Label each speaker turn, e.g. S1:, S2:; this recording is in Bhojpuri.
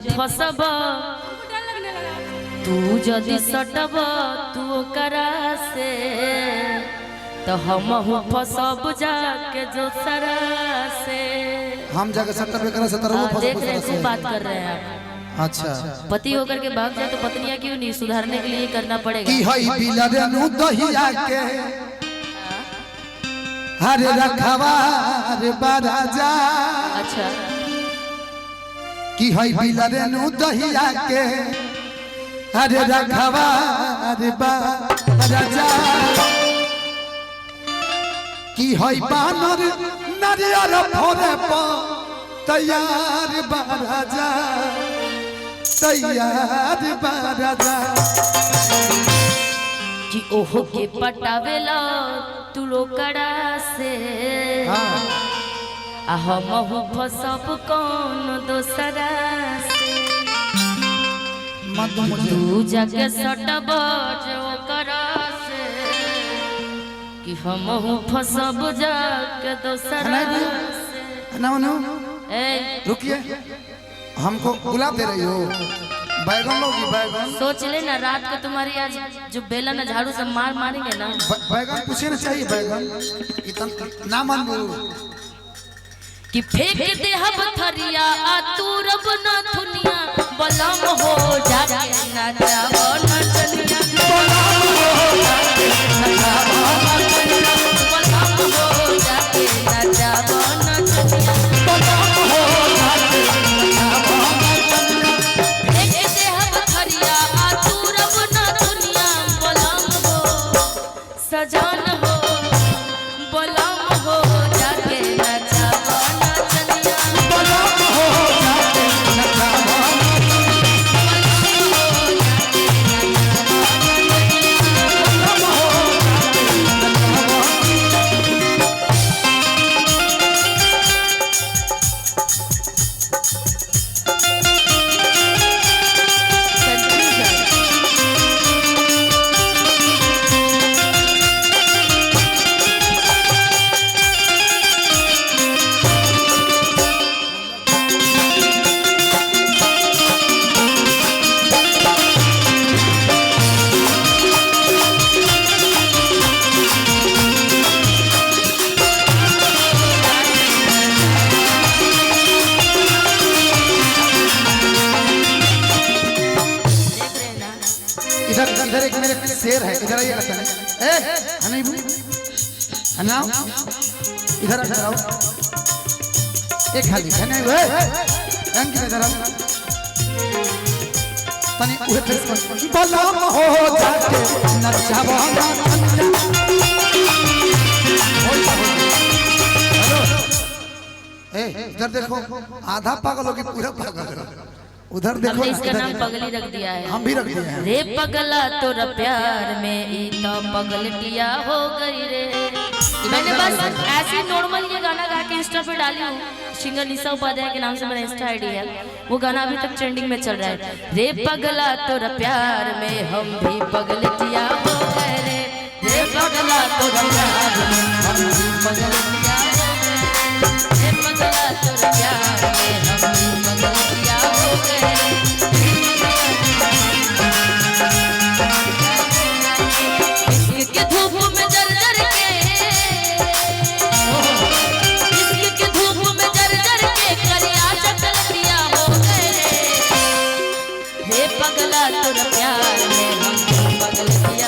S1: फसब तू जदि सटब तू करा से तो हम फसब जाके जो सरा से
S2: हम जाके सटब करा से तरह फसब।
S1: देख रहे खूब बात कर रहे हैं आप।
S2: अच्छा
S1: पति होकर के भाग जाए तो पत्नियां क्यों नहीं सुधारने के लिए करना पड़ेगा।
S2: की हई बिलरनु दहिया के हरे रखवा रे बाराजा।
S1: अच्छा
S2: की हई बिलरनु दहिया के हरे रखवा रे बाराजा। की हई बानर नरियर फोरे प तैयार बाराजा तैयार बाराजा।
S1: कि ओहो के पटावेला तू लोकड़ा से हम फसब कौन दोसरा से तू जाके सटब जो करा से कि हम फसब जाके दोसरा से।
S2: रुकिए हमको गुलाब दे रही हो बैगन लोगी बैगन।
S1: सोच ले ना रात को तुम्हारी आज जो बेला ना झाड़ू से मार मारेंगे ना
S2: बैगन पूछे ना चाहिए बैगन इतना ना मन
S1: कि फेंक दे हम थरिया आ तू रब ना दुनिया बलम हो जाके ना जाओ ना चलिया बलम हो जाके ना जाओ ना चलिया बलम हो जाके ना जाओ ना चलिया बलम हो जाके ना जाओ ना चलिया फेंक दे हम थरिया आ तू रब ना दुनिया बलम हो सजान हो बलम हो जाके ना जाओ
S2: इधर एक मेरे शेर है इधर आइए ए हनीबू हनाओ इधर आओ एक खाली हनीबू अंक इधर आओ तनी उहे फेस बलम हो जाके नचावा ना हेलो ए इधर देखो आधा पागल हो कि पूरा पागल हो। उधर देखो
S1: इसका नाम पगली रख दिया है।
S2: हम भी रख दिए हैं।
S1: रे पगला तोरा प्यार में तो पगलटिया हो गई रे। मैंने बस ऐसे नॉर्मल ये गाना गा के इंस्टा पे डाली हूँ। सिंगर निशा उपाध्याय के नाम से मेरा इंस्टा आईडी है। वो गाना अभी तक ट्रेंडिंग में चल रहा है। रे पगला तोरा प्यार में हम भी पगलटिया हो गए रे। रे पगला तोरा प्यार में हम भी पगलटिया हो गए। रे पगला तोरा प्यार में हम भी पगलटिया हो गए। इसके धूप में जल जल के इसके धूप में जल जल के करिया चकलटिया हो गए रे। हे पगला तोरा प्यार में हम पगलटिया